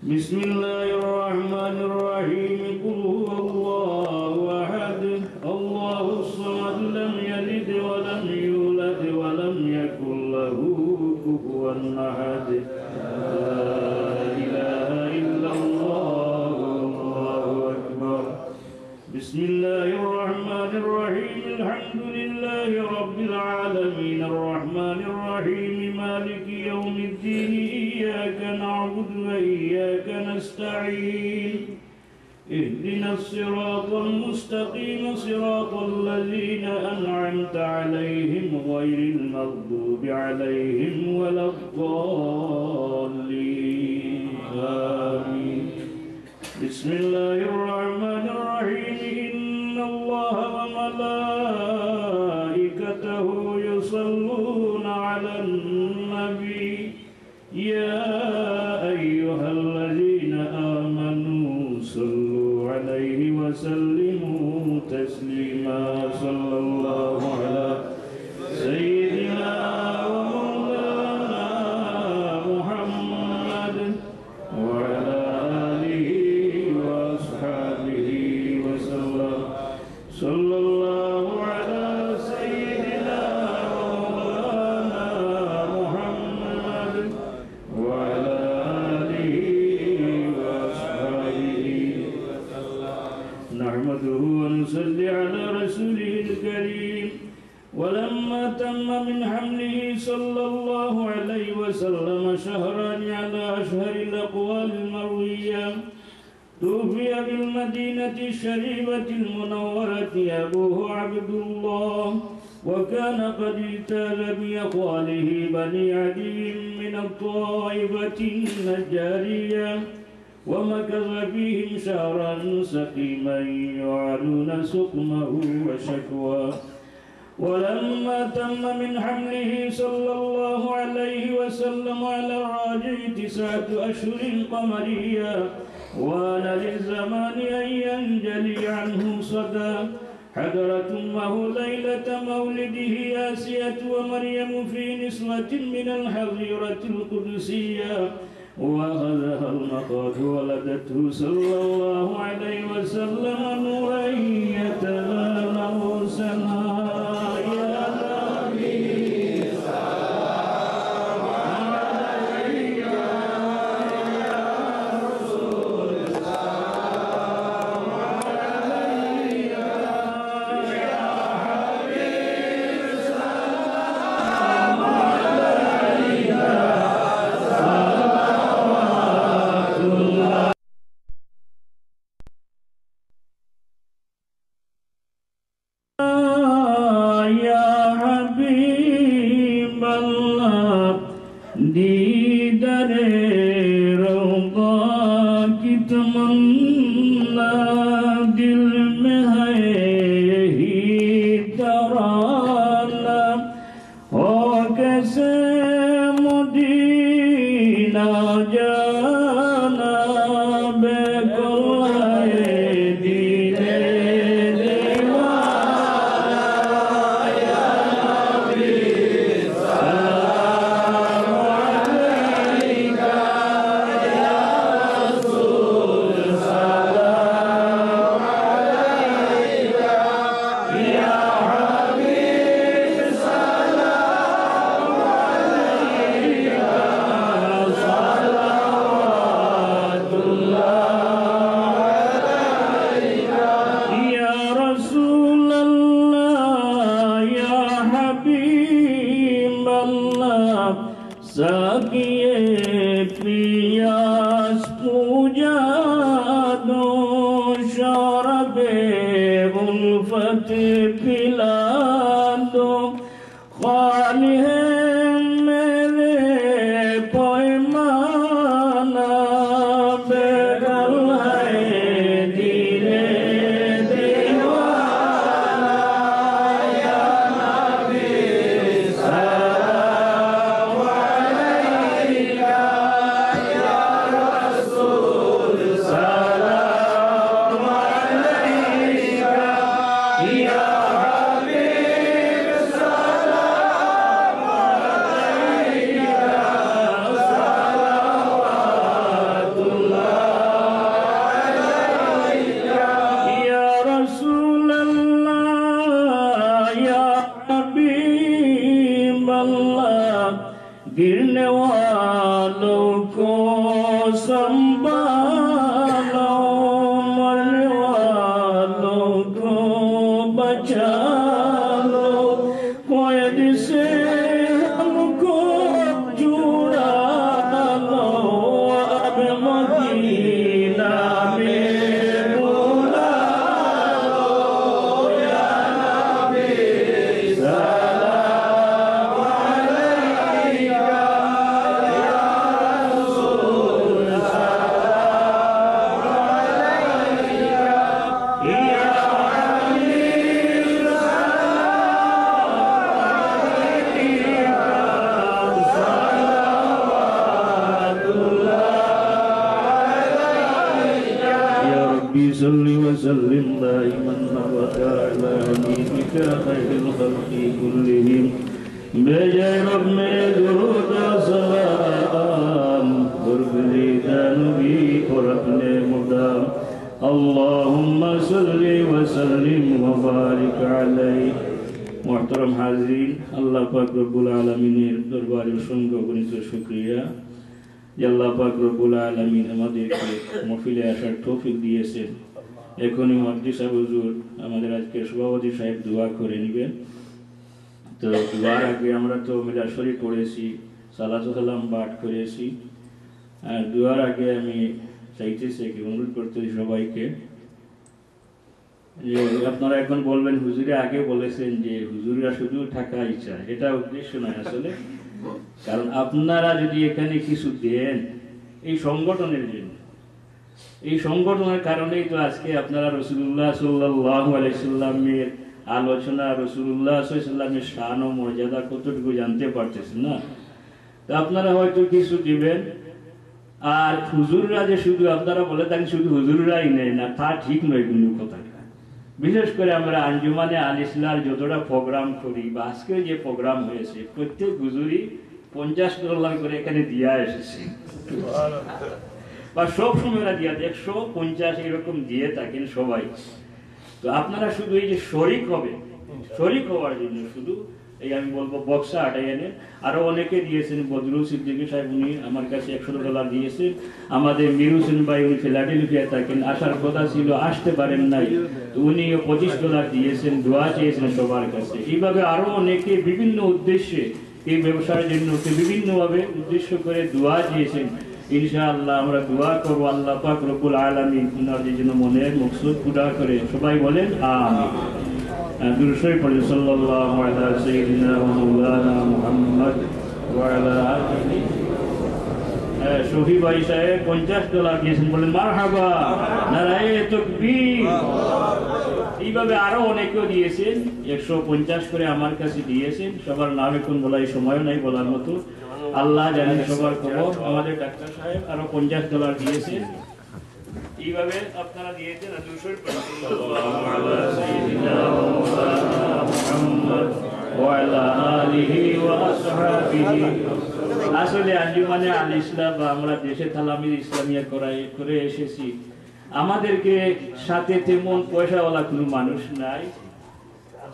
بسم الله الرحمن الرحيم قل هو الله أحد الله الصمد لم يلد ولم يولد ولم يكن له كفوا أحد لا إله إلا الله الله أكبر بسم الله الرحمن الرحيم الحمد لله رب العالمين الرحمن الرحيم مالك يوم الدين إياك نعبد وإياك نستعين اهدنا الصراط المستقيم صراط الذين أنعمت عليهم غير المغضوب عليهم ولا الضالين آمين بسم الله الرحمن الرحيم إن الله وملائكته يصلون على النبي يا أيها الذين آمنوا صلوا عليه وسلموا تسليما صلى الله على سيدنا ومولانا محمد وعلى آله وأصحابه وسلم صلى الله على سيدنا ومولانا محمد وعلى آله وأصحابه نحمده ونصلي على رسوله الكريم ولما تم من حمله صلى الله عليه وسلم شهران على أشهر الأقوال المروية توفي بالمدينة الشريفة المنورة أبوه عبد الله وكان قد اجتاز بأقواله بني عدي من الطائفة النجارية ومكث فيهم شهرا سقيما يعانون سقمه وشكواه ولما تم من حمله صلى الله عليه وسلم على الراجع 9 أشهر قمرية وآن للزمان أن ينجلي عنه صدى حضرت أمه ليلة مولده آسية ومريم في نسوة من الحظيرة القدسية وأخذها المخاض ولدته صلى الله عليه وسلم نورا يتلالى سنا يا نبي سلام عليك يا رسول سلام عليك يا حبيب سلام عليك صلوات الله يا حبيب الله दीदार रौदा की तमन्ना दिल में है यही तराना हो कैसे मदीना जाना बेकुल है दीने दीवाना या नबी सलाम अलैका या रसूल सलाम अलैका या हबीब सलाम अलैका सलावत को संभालो, मरने वालों को बचा लो, कैद से हमको छुड़ा लो, अब मदीना में बुला लो, या नबी सलाम अलैका, या रसूल सलाम अलैका, या हबीब يا ربي صل وسلم دائما ابدا على حبيبك خير الخلق كلهم بجاه رب میں درود و سلام برکت نبی اور اپنے مدام اللهم صل وسلم وبارك عليه محترم হাজিরিন আল্লাহ পাক রব্বুল আলামিনের দরবারে অসংখ্য গণিত শুকরিয়া যে আল্লাহ পাক রব্বুল আলামিন আমাদেরকে মাহফিলে আসার তৌফিক দিয়েছেন। এখনই মুফতি সাহেব হুজুর আমাদের আজকে সভাপতি সাহেব দোয়া করে নেবেন। তো দোয়ার আগে আমরা তো মিলাদ শরীফ পড়েছি, সালাতু সালাম পাঠ করেছি, আর দোয়ার আগে আমি চাইতেছি কি অনুরোধ করতেছি সবাইকে যে আপনারা এখন বলবেন হুজুরে আগে বলেছেন যে হুজুররা শুধু টাকাই চায়, এটা উদ্দেশ্য নয় আসলে। কারণ আপনারা যদি এখানে কিছু দেন এই সংগঠনের জন্য, এই সংগঠনের কারণেই তো আজকে আপনারা রাসূলুল্লাহ সাল্লাল্লাহু আলাইহি সাল্লামের আলোচনা, রাসূলুল্লাহ সাল্লাল্লাহু আলাইহি সাল্লামের শান ও মর্যাদা কতটুকু জানতে পারতেছেন না। তো আপনারা হয়তো কিছু দিবেন, আর হুজুররা যে শুধু আপনারা বলে থাকেন শুধু হুজুররাই নেয় না, তা ঠিক নয় কিন্তু কথাটা। বিশেষ করে আমরা আঞ্জুমানে আল ইসলার যতটা প্রোগ্রাম করি বা আজকে যে প্রোগ্রাম হয়েছে প্রত্যেক হুজুরই $50 করে এখানে দিয়া এসেছে, বা সব সময় দিয়া 150 এরকম দিয়ে থাকেন সবাই। তো আপনারা শুধু এই যে শরিক হবে, শরিক হওয়ার জন্য শুধু এই আমি বলবো বক্সা আটাই এনে, আরো অনেকে দিয়েছেন। বদরুল সিদ্দিকী সাহেব উনি আমার কাছে $100 দিয়েছেন। আমাদের মীর হোসেন ভাই উনি ফিলাডেলফিয়া থাকেন, আসার কথা ছিল আসতে পারেন নাই, উনিও $25 দিয়েছেন, দোয়া চেয়েছেন সবার কাছে। এইভাবে আরো অনেকে বিভিন্ন উদ্দেশ্যে এই ব্যবসার জন্য বিভিন্নভাবে উদ্দেশ্য করে দোয়া চেয়েছেন। ইনশাআল্লাহ আমরা দোয়া করবো আল্লাহ পাক রব্বুল আলামিন ওনার জন্য মনের মকসুদ পুরা করে। সবাই বলেন আমিন। দুরূদ শরীফ পড়ুন সাল্লাল্লাহু আলা সাইয়্যিদিনা ওয়া মাওলানা মুহাম্মদ ওয়া আলা আলিহি। শফি ভাই সাহেব $50 দিয়েছেন, বলেন মারহাবা, নারায়ে তাকবীর। এইভাবে আরো অনেকেও দিয়েছেন, 150 করে আমার কাছে দিয়েছেন। সবার নাম এখন বলার সময় নাই বলার মতো, আল্লাহ জানেন সবার খবর। আমাদের ডাক্তার সাহেব আরো $50 দিয়েছেন। এইভাবে আপনারা দিয়েছেন। আসলে আঞ্জুমানে আল ইসলাম বা আমরা দেশে তালামির ইসলামিয়া করে এসেছি, আমাদেরকে সাথে তেমন পয়সাওয়ালা কোনো মানুষ নাই।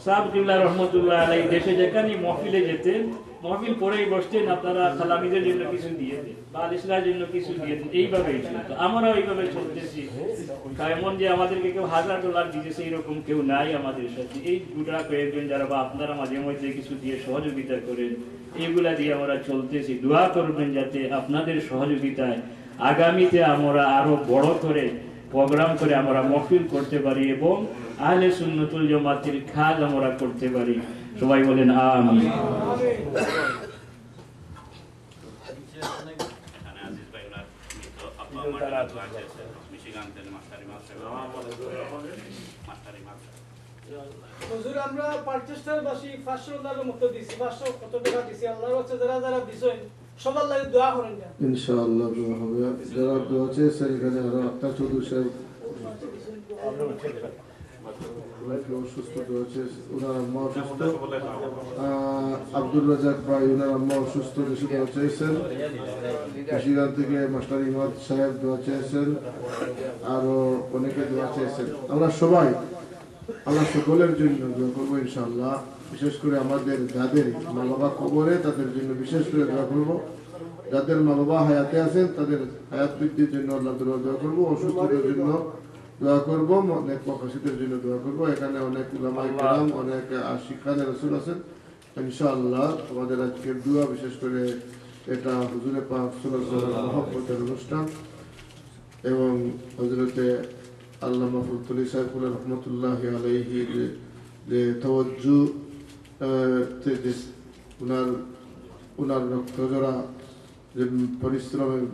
সাহেবুল্লাহ রহমতুল্লাহ আলাইহি দেশে যেখানে মহফিলে যেতেন, মহফিল পরেই বসতেন, আপনারা সালামিদের জন্য কিছু দিয়ে দেন বা আল ইসলামের জন্য কিছু দিয়ে দেন, এইভাবেই চলত। আমরাও এইভাবে চলতেছি। এমন যে আমাদেরকে কেউ $1000 দিয়েছে এরকম কেউ নাই আমাদের সাথে। এই দুটা কয়েকজন যারা বা আপনারা মাঝে মধ্যে কিছু দিয়ে সহযোগিতা করেন, এইগুলা দিয়ে আমরা চলতেছি। দোয়া করবেন যাতে আপনাদের সহযোগিতায় আগামীতে আমরা আরো বড় করে প্রোগ্রাম করে আমরা মহফিল করতে পারি এবং আহলে সুন্নাতুল জামাতের কাজ আমরা করতে পারি। সবাই বলেন আমিন। হুজুর আমরা পার্চেস্টারবাসী $500 মতো দিছি, 500 কত টাকা দিছি। আল্লাহর কাছে যারা যারা দিছেন সবার লাগি দোয়া করেন। ইনশাআল্লাহ দোয়া হবে। যারা দোয়া চেয়েছেন এখানে আরো আক্তার চৌধুরী সাহেব অসুস্থ দোয়া চেয়েছে, ওনার আম্মা অসুস্থ। আব্দুল রাজাক ভাই ওনার আম্মা অসুস্থ, দেশে দোয়া চেয়েছেন। সেখান থেকে মাস্টার ইমাদ সাহেব দোয়া চেয়েছেন, আরো অনেকে দোয়া চেয়েছেন। আমরা সবাই আল্লাহ সকলের জন্য দোয়া করবো ইনশাআল্লাহ। বিশেষ করে আমাদের যাদের মা বাবা কবরে তাদের জন্য বিশেষ করে দোয়া করবো। যাদের মা বাবা হায়াতে আছেন তাদের হায়াত বৃদ্ধির জন্য আল্লাহ দোয়া করবো, অসুস্থদের জন্য দোয়া করবো, অনেক প্রকাশিতের জন্য দোয়া করবো। এখানে অনেক উলামায়ে কেরাম, অনেক আশিকানে রাসূল আছেন। ইনশাআল্লাহ আমাদের আজকের দোয়া, বিশেষ করে এটা হুজুরে পাক সাল্লাল্লাহু আলাইহি ওয়াসাল্লামের মহব্বতের অনুষ্ঠান এবং হযরতে আল্লামা ফুলতুলি সাইফুল্লাহ রহমতুল্লাহি আলাইহি যে তাওয়াজ্জু উনার রক্তজোড়া যে পরিশ্রমের